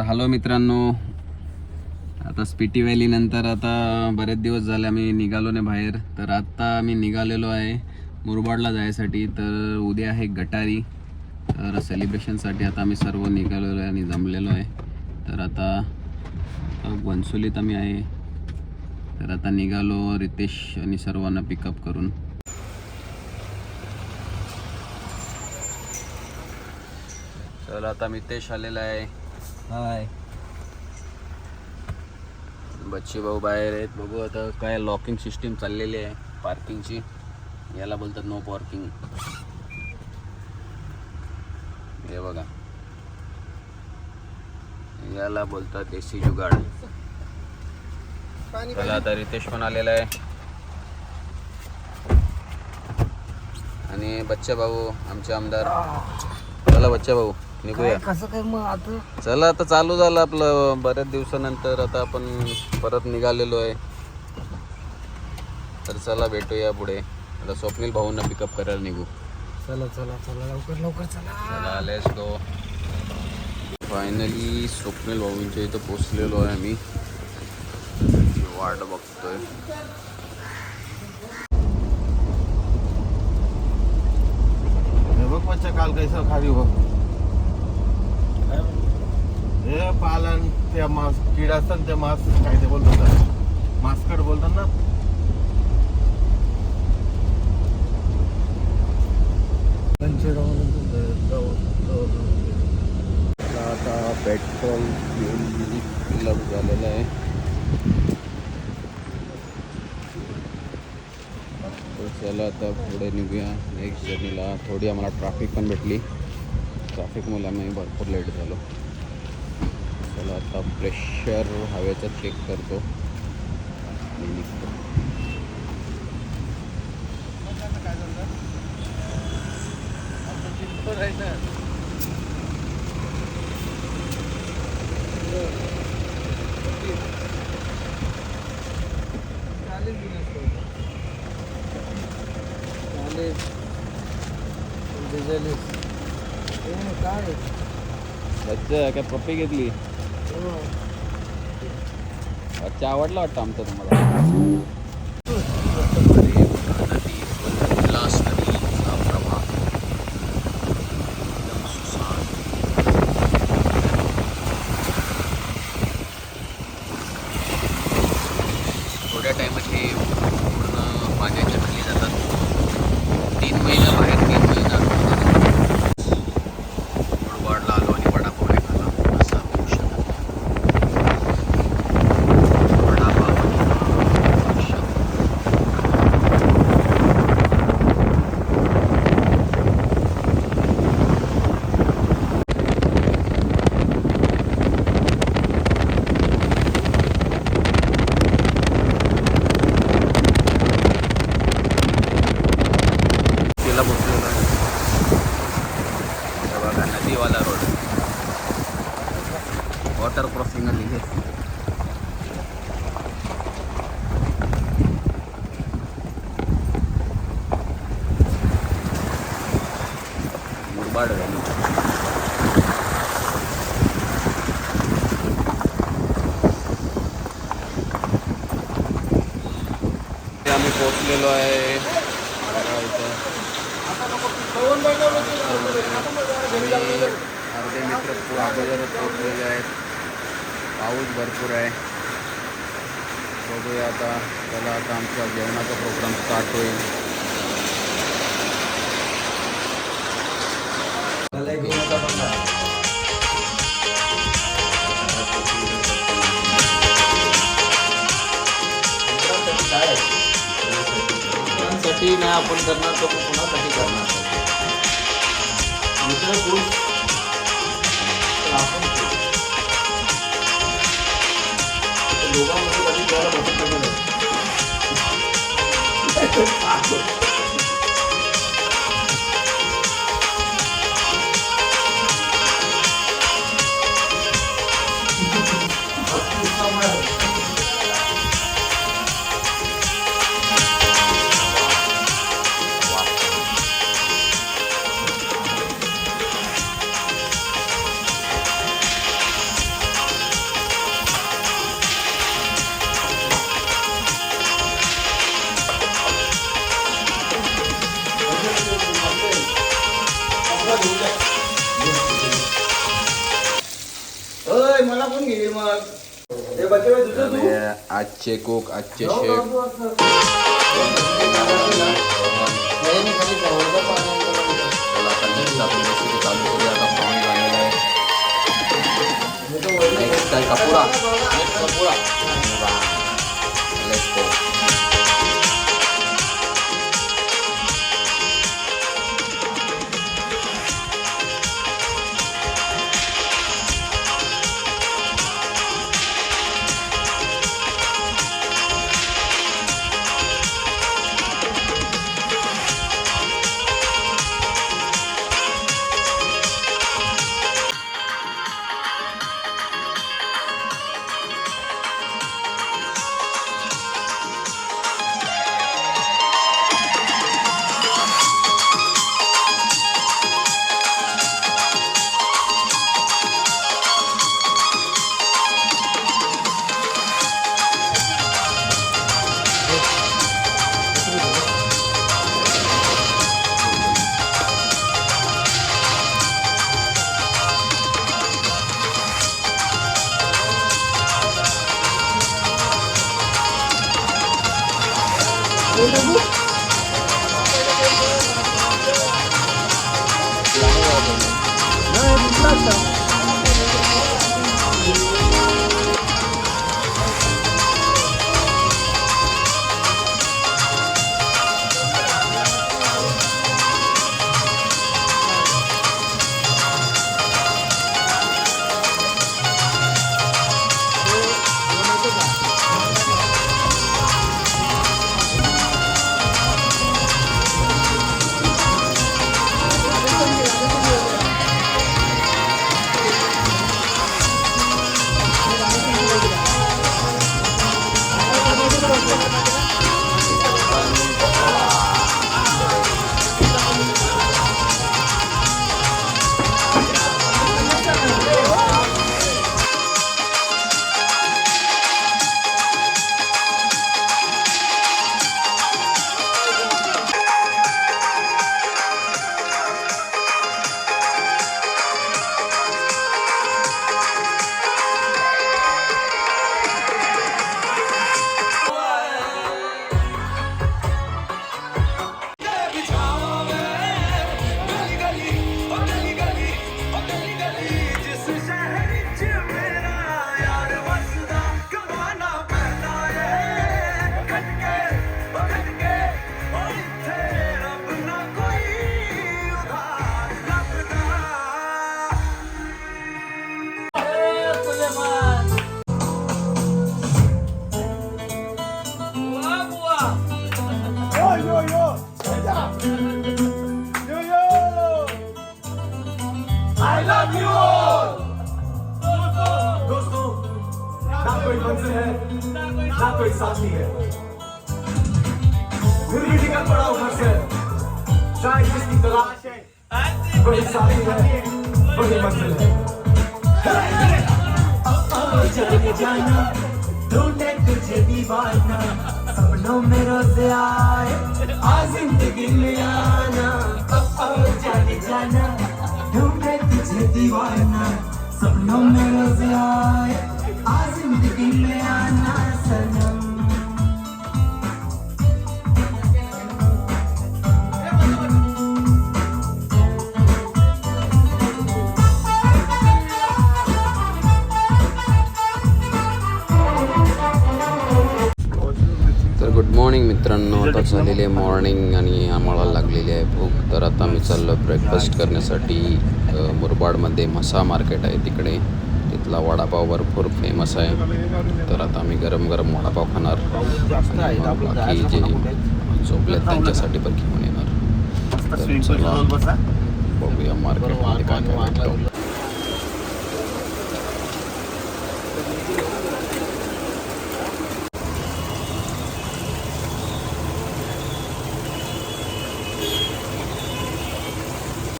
Hello मित्रांनो, आता Spiti valley नंतर आता बरेच दिवस झाले आम्ही निघालो नाही बाहेर. तर आता आम्ही निघालेलो आहे मुरबाडला जायसाठी. तर उद्या आहे गटारी, तर सेलिब्रेशनसाठी आता आम्ही सर्व निघालेलो आहे आणि जमलेलो आहे. तर आता वनसोलीत आम्ही आहे. तर आता निघालो रितेश आणि सर्वांना पिकअप करून. चला आता मितेश आलेला आहे. हाय, बच्चे भाऊ बाहेर आहेत. बघू आता काय लॉकिंग सिस्टीम चाललेली आहे पार्किंगची. याला बोलतात नो पार्किंग. हे बघा, याला बोलतात देसी जुगाड. चला आता रितेश पण आलेला आहे आणि बच्चे भाऊ आमचे आमदार. चला बच्चे भाऊ निघूया. कसं काय मग आता? चला आता चालू झालं आपलं बऱ्याच दिवसानंतर. आता आपण परत निघालेलो आहे. तर चला भेटूया पुढे. आता स्वप्नील भाऊंना पिकअप करायला निघू. चला चला चला, लवकर लवकर चला. चला लेट्स गो. फायनली स्वप्नील भाऊंच्या इथं पोचलेलो आहे आम्ही. वाट बघतोय. बघ बच्चा काल कैसा खाली हो. हे पालन ते मास किडा असतात, ते मास काय ते बोलतात, मास्कट बोलतात ना. आता पेट्रोल फिलअप झालेलं आहे. तर चला आता पुढे निघूया नेक्स्ट जर्नीला. थोडी आम्हाला ट्रॅफिक पण भेटली. ट्रॅफिकमुळे आम्ही भरपूर लेट झालो. चला आता प्रेशर हवेचा चेक करतो आणि निघतो. बच्चा काय पप्पी घेतली? अच्छा, आवडला वाटतं आमचं तुम्हाला. थोड्या टायमात हे पूर्ण पाण्याच्या खाली जातात. 3 महिना बाहेर, 3 महिना मुरबाडला आलो आणि वडापाव नाही खाला. असं होऊ शकत. वडापाव तिला बसलेला आहे. हे बघा नदीवाला रोड, वॉटर क्रॉसिंग आली आहे. मुरबाड व्हॅली. आम्ही पोहोचलेलो आहे. बघा इथं अर्धे मित्र अगोदरच पोहोचलेले आहेत. पाऊस भरपूर आहे. बघूया आता. चला आता आमचा जेवणाचा प्रोग्राम स्टार्ट होईल. साठी नाही आपण करणार, तर कोणासाठी करणार? मला कोण घेईल मग आजचे कुक आजचे शेफ चालू करूया आता. प्रॉन झालेला आहे. नेक्स्ट काय कपुरा. Let's go. ना कोई साथी है, फिर भी निकल पड़ा घर से, चाहे जिसकी तलाश है, वही साथी है, वही मंजिल है। जाने जाना ढूंढे तुझे दीवाना, सपनों में रोज आए आ जिंदगी में आना। जाने जाना ढूंढे तुझे दीवाना, सपनों में रोज आए आ जिंदगी में आना सनम। तर गुड मॉर्निंग मित्रांनो, आता झालेली आहे मॉर्निंग आणि आम्हाला लागलेली आहे भूक. तर आता मी चाललो ब्रेकफास्ट करण्यासाठी. मुरबाडमध्ये म्हसा मार्केट आहे, तिकडे तिथला वडापाव भरपूर फेमस आहे. तर आता आम्ही गरम गरम वडापाव खाणार आणि मग बाकी जे झोपलेत त्यांच्यासाठी पण घेऊन येणार. तर चला बघूया मार्केटमध्ये काय काय भेटतं.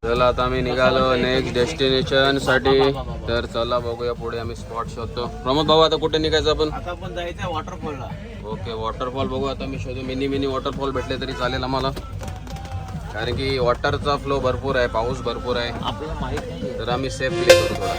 चला आता आम्ही निघालो नेक्स्ट डेस्टिनेशन साठी. तर चला बघूया पुढे आम्ही स्पॉट शोधतो. प्रमोद भाऊ आता कुठे निघायचं आपण? आता आपण जायचं वॉटरफॉलला. ओके, वॉटरफॉल बघू आता मी शोधू. मिनी वॉटरफॉल भेटले तरी चालेल आम्हाला, कारण की वॉटरचा फ्लो भरपूर आहे, पाऊस भरपूर आहे. आपल्याला माहित नाही. तर आम्ही सेफ प्ले करू थोडा.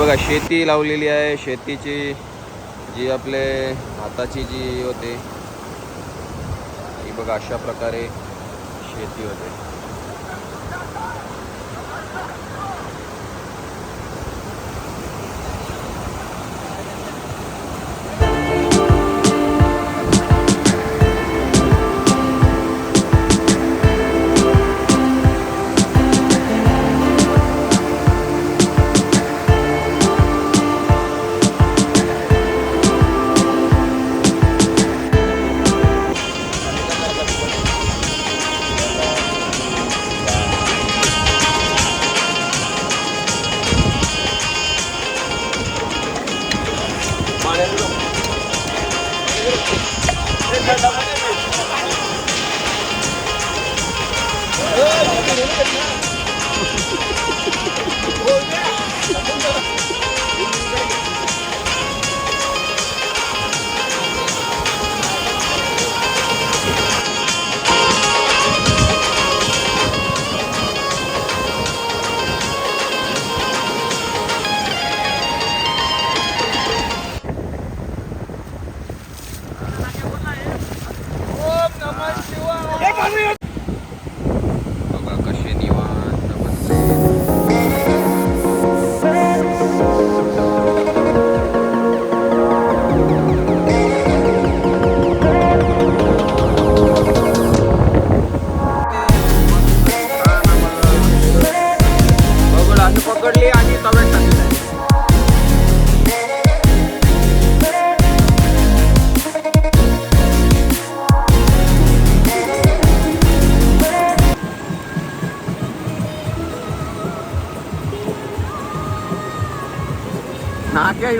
बघा शेती लावलेली आहे. शेतीची जी आपले हाताची जी होते ही बघा अशा प्रकारे शेती होते. बघा कसे निवांत बसले. बघा अशी पकडली आणि तव्यात टाकली. नाक्या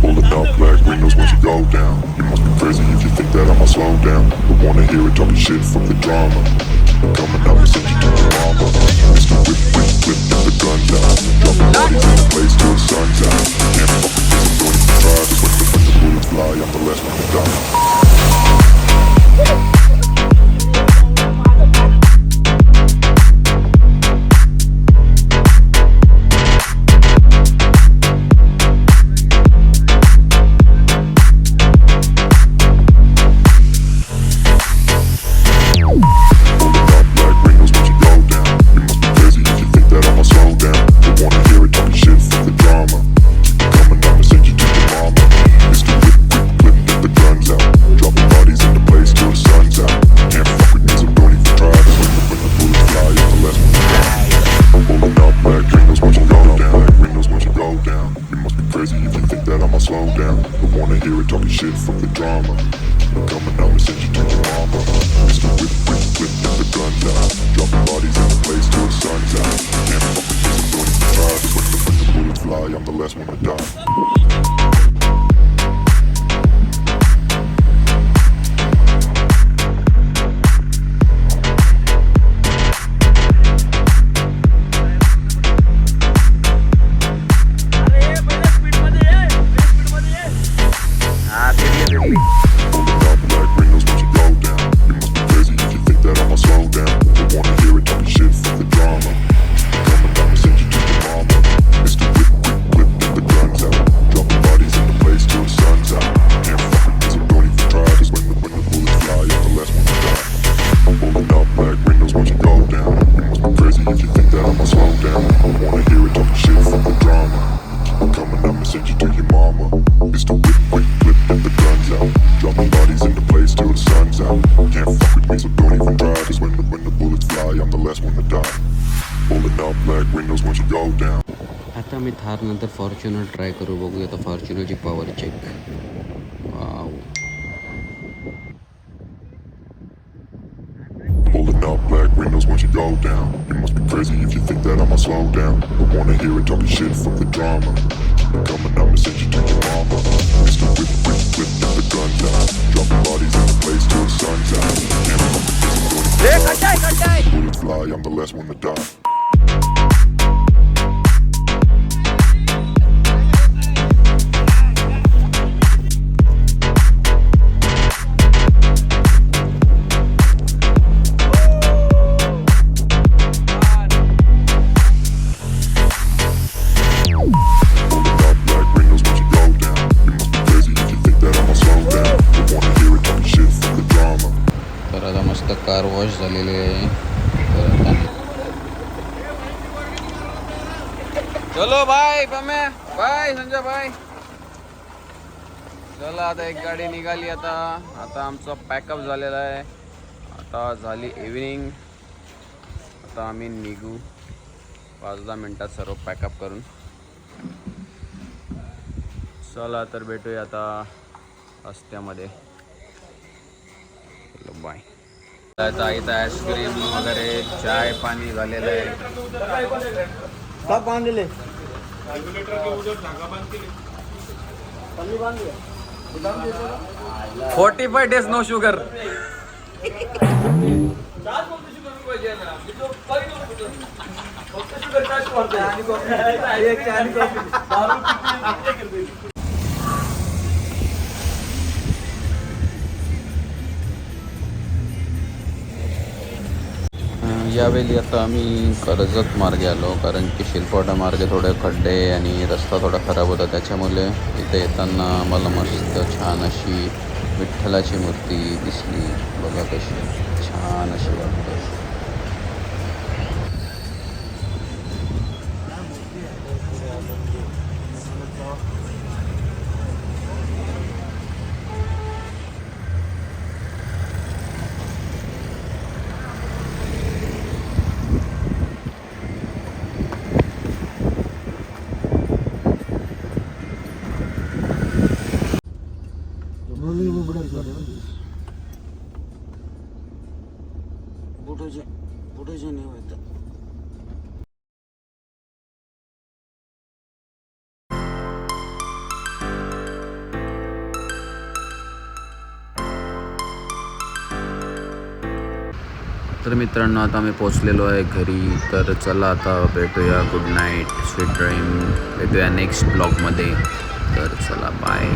Pulling up black windows once you go down. You must be crazy if you think that I'ma slow down. Don't wanna hear it talking shit, fuck the drama. Coming out and send you to your mama. Mr. Whip, whip, whip, get the guns out. Dropping bodies in the place till the sun's out. Can't fuck with this, I'm doing it for private. When the bullets fly, I'm the last one to die. I'm the last one to die. हा, ते go down. आता मी थार नंतर Fortuner try करू, बघूया आता फॉर्च्युनरची power check. Wow. Pulling up black windows once you go down. You must be crazy if you think that I'ma slow down. Don't wanna hear it talking shit from the drama. Coming up and send you to your mama. Mr. Whip, whip, whip, get the guns out. Dropping bodies in the place till the sun's out. Can't fuck with this, I'm going to die. Bullets fly, I'm the last one to die. Pulling up black windows once you go down. You must be crazy if you think that I'ma slow down. Don't wanna hear it talking shit from the drama. तर आता मस्त car wash झालेली आहे. तर आता चलो bye Pamya, bye Sanjay bye. चला आता एक गाडी निघाली. आता आमचा पॅकअप झालेला आहे. आता झाली इव्हिनिंग. आता आम्ही निघू 5-10 मिनटात सर्व पॅकअप करून. चला तर भेटूया आता रस्त्यामध्ये. चलो बाय. आता इथं आईस्क्रीम वगैरे चाय पाणी झालेलं आहे. सब बांध ले 45 days नो शुगर. यावेळी आता आम्ही कर्जत मार्गे आलो, कारण की शिरपाटा मार्गे थोडे खड्डे आणि रस्ता थोडा खराब होता. त्याच्यामुळे इथे येताना आम्हाला मस्त छान अशी विठ्ठलाची मूर्ती दिसली. बघा कशी छान अशी वाटते. पुढे नाही होत. तर मित्रांनो आता आम्ही पोचलेलो आहे घरी. तर चला आता भेटूया. Good night, sweet dream. भेटूया नेक्स्ट ब्लॉगमध्ये. तर चला बाय.